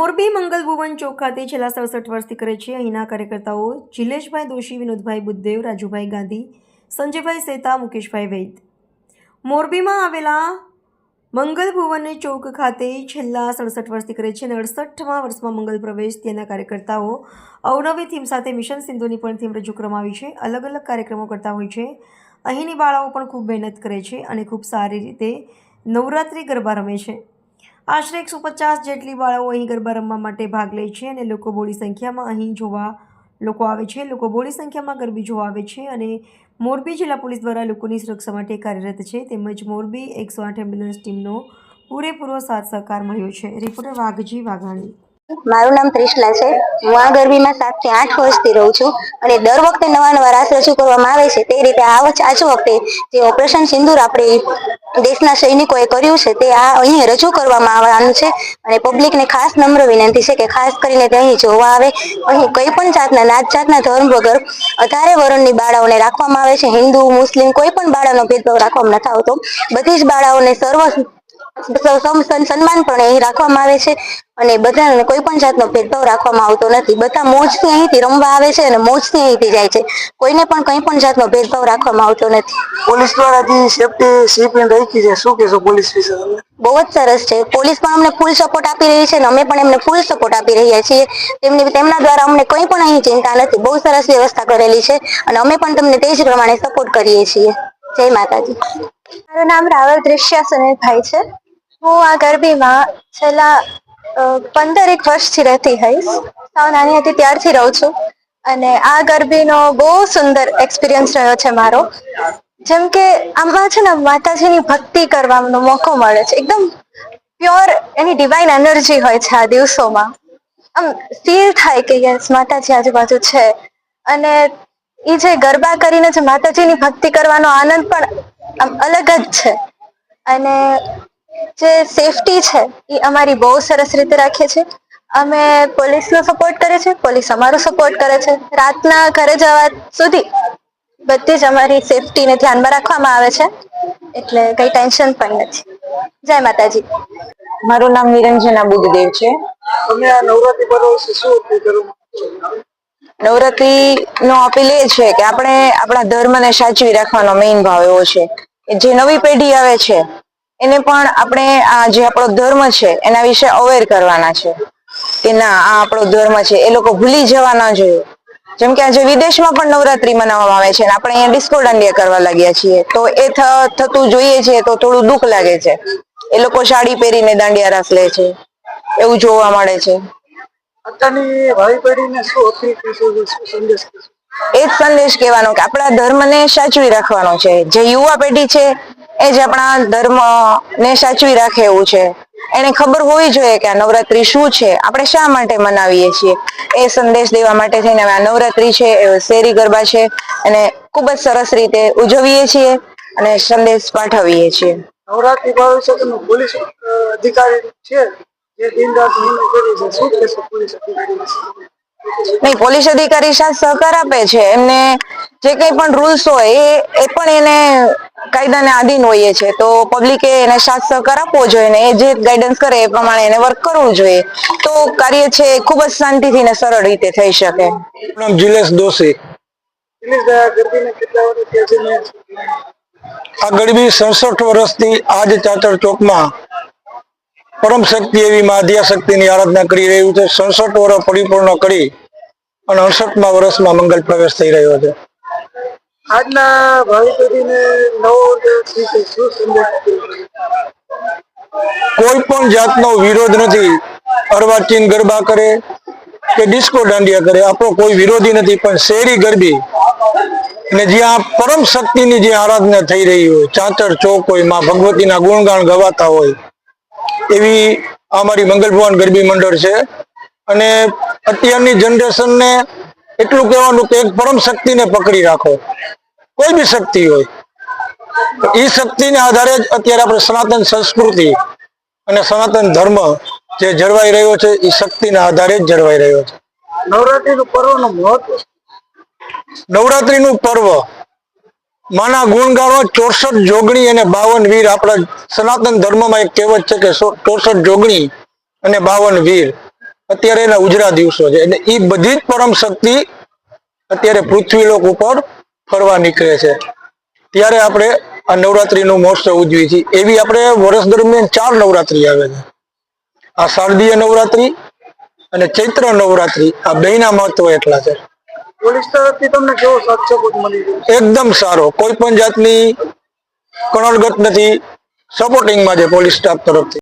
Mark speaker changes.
Speaker 1: મોરબી મંગલ ભુવન ચોક ખાતે છેલ્લા 67 વર્ષથી કરે છે અહીંના કાર્યકર્તાઓ જિલેશભાઈ દોશી, વિનોદભાઈ બુદ્ધદેવ, રાજુભાઈ ગાંધી, સંજયભાઈ સેતા, મુકેશભાઈ વૈદ. મોરબીમાં આવેલા મંગલ ભુવન ચોક ખાતે છેલ્લા 67 વર્ષથી કરે છે અને 68મા વર્ષમાં મંગલ પ્રવેશ ત્યાંના કાર્યકર્તાઓ અવનવી થીમ સાથે મિશન સિંધુની પણ થીમ રજૂ કરવામાં આવી છે. અલગ અલગ કાર્યક્રમો કરતા હોય છે. અહીંની બાળાઓ પણ ખૂબ મહેનત કરે છે અને ખૂબ સારી રીતે નવરાત્રિ ગરબા રમે છે. આશરે 150 જેટલી બાળાઓ અહીં ગરબા રમવા માટે ભાગ લે છે અને લોકો બોડી સંખ્યામાં અહીં જોવા આવે છે. લોકો બોડી સંખ્યામાં ગરબી જોવા આવે છે અને મોરબી જિલ્લા પોલીસ દ્વારા લોકોની સુરક્ષા માટે કાર્યરત છે. તેમજ મોરબી 108 એમ્બ્યુલન્સ ટીમનો પૂરેપૂરો સાથ સહકાર મળ્યો છે. રિપોર્ટર વાઘજી વાઘાણી.
Speaker 2: મારું નામ ત્રિશલા છે. હું આ ગરબીમાં 7 થી 8 વર્ષથી રહું છું અને દર વખતે નવા નવા રાસ રજૂ કરવામાં આવે છે. તે રીતે આજ વખતે જે ઓપરેશન સિંદૂર આપણે દેશના સૈનિકોએ કર્યું છે તે અહીં રજૂ કરવામાં આવવાનું છે અને પબ્લિકને ખાસ નમ્ર વિનંતી છે કે ખાસ કરીને તે અહીં જોવા આવે. અહીં કોઈ પણ જાતના નાત જાતના ધર્મ વગર 18 વર્ણની બાળાઓને રાખવામાં આવે છે. હિન્દુ, મુસ્લિમ કોઈ પણ બાળાનો ભેદભાવ રાખવામાં નથી આવતો. બધી જ બાળાઓને સન્માન પણ અહીં રાખવામાં આવે છે અને બધાને કોઈ પણ જાતનો ભેદભાવ રાખવામાં આવતો નથી. બધા મોજથી અહીંથી રમવા આવે છે અને મોજથી અહીંથી જાય છે. કોઈને પણ કંઈ પણ જાતનો ભેદભાવ રાખવામાં આવતો નથી.
Speaker 3: પોલીસ દ્વારા જે સેફટી સીપમેન્ટ રાખી છે, શું કહેશો પોલીસ વિશે?
Speaker 2: બહુ જ સરસ છે. પોલીસ પણ અમને ફૂલ સપોર્ટ આપી રહી છે અને અમે પણ એમને ફૂલ સપોર્ટ આપી રહ્યા છીએ. તેમના દ્વારા અમને કંઈ પણ અહીં ચિંતા નથી. બહુ સરસ વ્યવસ્થા કરેલી છે અને અમે પણ તમને તે જ પ્રમાણે સપોર્ટ કરીએ છીએ. જય માતાજી.
Speaker 4: મારું નામ રાવલ દ્રશ્યા સુનિલભાઈ છે. હું આ ગરબીમાં છેલ્લા 15 વર્ષથી રહેતી હઈશ. સાવ નાની હતી ત્યારથી રહું છું અને આ ગરબીનો બહુ સુંદર એક્સપિરિયન્સ રહ્યો છે મારો. જેમ કે આમાં છે ને માતાજીની ભક્તિ કરવાનો મોકો મળે છે. એકદમ પ્યોર એની ડિવાઇન એનર્જી હોય છે આ દિવસોમાં. આમ ફીલ થાય કે યસ માતાજી આજુબાજુ છે અને એ જે ગરબા કરીને જે માતાજીની ભક્તિ કરવાનો આનંદ પણ આમ અલગ જ છે. અને જે સેફટી છે એ અમારી બહુ સરસ રીતે રાખીએ છીએ. અમે પોલીસનો સપોર્ટ કરે છે, પોલીસ અમારો સપોર્ટ કરે છે. રાતના ઘરે જવા સુધી બધી જ અમારી સેફટીને ધ્યાનમાં રાખવામાં આવે છે એટલે કઈ ટેન્શન પણ નથી. જય માતાજી.
Speaker 5: મારું નામ નિરંજના બુદ્ધદેવ છે.
Speaker 3: તમે આ નવરાત્રી પર્વ વિશે શું અપીલ કરો?
Speaker 5: નવરાત્રી નો અપીલ એ છે કે આપણે આપણા ધર્મને સાચવી રાખવાનો મેઇન ભાવ એવો છે. જે નવી પેઢી આવે છે એને પણ આપણે આ જે આપણો ધર્મ છે એના વિશે અવેર કરવાના છે કે ના આ આપણો ધર્મ છે. એ લોકો ભૂલી જવા ના જોઈએ. જેમ કે આજે વિદેશમાં પણ નવરાત્રી મનાવવામાં આવે છે અને આપણે અહીંયા ડિસ્કો દાંડિયા કરવા લાગ્યા છીએ તો એ થતું જોઈએ છે તો થોડું દુઃખ લાગે છે. એ લોકો સાડી પહેરીને દાંડિયા રાસ લે છે એવું જોવા મળે છે.
Speaker 3: અત્યારની ભાવિ પેઢીને શું અપીલ કરશો, શું સંદેશ કરશો?
Speaker 5: એ જ સંદેશ કહેવાનો કે આપણા ધર્મને સાચવી રાખવાનો છે. જે યુવા પેઢી છે એ જ આપણા ધર્મને સાચવી રાખે એવું છે. એને ખબર હોવી જોઈએ કે આ નવરાત્રી શું છે, આપણે શા માટે મનાવીએ છીએ. એ સંદેશ દેવા માટે થઈને આ નવરાત્રી છે એ શેરી ગરબા છે અને ખૂબ જ સરસ રીતે ઉજવીએ છીએ અને સંદેશ પાઠવીએ છીએ.
Speaker 3: નવરાત્રી પર્વ વિશે તમે પોલીસ અધિકારી છે જે દિન રાત મહેનત કરે છે, શું કહેશો પોલીસ અધિકારી વિશે?
Speaker 5: નહીં, પોલીસ અધિકારી સાથ સહકાર આપે છે. એમને જે કંઈ પણ રૂલ્સ હોય એ પણ એને કાયદાને આધીન હોઈએ છે તો પબ્લિકે એને સાથ સહકાર આપવો જોઈએ ને એ જે ગાઈડન્સ કરે એ પ્રમાણે એને વર્ક કરવું જોઈએ તો કાર્ય છે ખૂબ જ શાંતિથી ને સરળ રીતે થઈ શકે.
Speaker 3: નામ જિલેશ દોશી. જિલેશ ગરબીને કેટલા વર્ષ થયા છે? આ ગરબી 67 વર્ષથી આજ ચાચર ચોકમાં પરમ શક્તિ એવી મા આદ્યાશક્તિની આરાધના કરી રહ્યું છે. 67 વર્ષ પરિપૂર્ણ કરી અને 68મા વર્ષમાં મંગલ પ્રવેશ થઈ રહ્યો છે. આજના ભાવિ પેઢીને કોઈ પણ જાતનો વિરોધ નથી. અર્વાચીન ગરબા કરે કે ડિસ્કો દાંડિયા કરે આપણો કોઈ વિરોધી નથી, પણ શેરી ગરબી અને જ્યાં પરમ શક્તિની જે આરાધના થઈ રહી હોય, ચાચર ચોક હોય, માં ભગવતીના ગુણગાન ગવાતા હોય એવી અમારી મંગલ ભુવન ગરબી મંડળ છે. અને અત્યારની જનરેશનને એટલું કહેવાનું કે એક પરમ શક્તિને પકડી રાખો. કોઈ બી શક્તિ હોય એ શક્તિને આધારે જ અત્યારે આપણે સનાતન સંસ્કૃતિ અને સનાતન ધર્મ જે જળવાઈ રહ્યો છે એ શક્તિના આધારે જ જળવાઈ રહ્યો છે. નવરાત્રીનું પર્વનું મહત્વ. નવરાત્રીનું પર્વ માના ગુણગાળો 64 જોગણી અને 52 વીર. આપણા સનાતન ધર્મમાં એક કહેવત છે કે 64 જોગણી અને 52 વીર. અત્યારે એના ઉજળા દિવસો છે એટલે એ બધી જ પરમ શક્તિ અત્યારે પૃથ્વીલોક ઉપર ફરવા નીકળે છે. ત્યારે આપણે આ નવરાત્રીનો મહોત્સવ ઉજવીએ છીએ. એવી આપણે વર્ષ દરમિયાન 4 નવરાત્રી આવે છે. આ શારદીય નવરાત્રી અને ચૈત્ર નવરાત્રી, આ બેયના મહત્વ એટલા છે.
Speaker 6: પોલીસ તરફથી તમને કેવો સાથ સપોર્ટ મળી રહ્યો?
Speaker 3: એકદમ સારો, કોઈ પણ જાતની કણરગત નથી સપોર્ટિંગમાં છે પોલીસ સ્ટાફ તરફથી.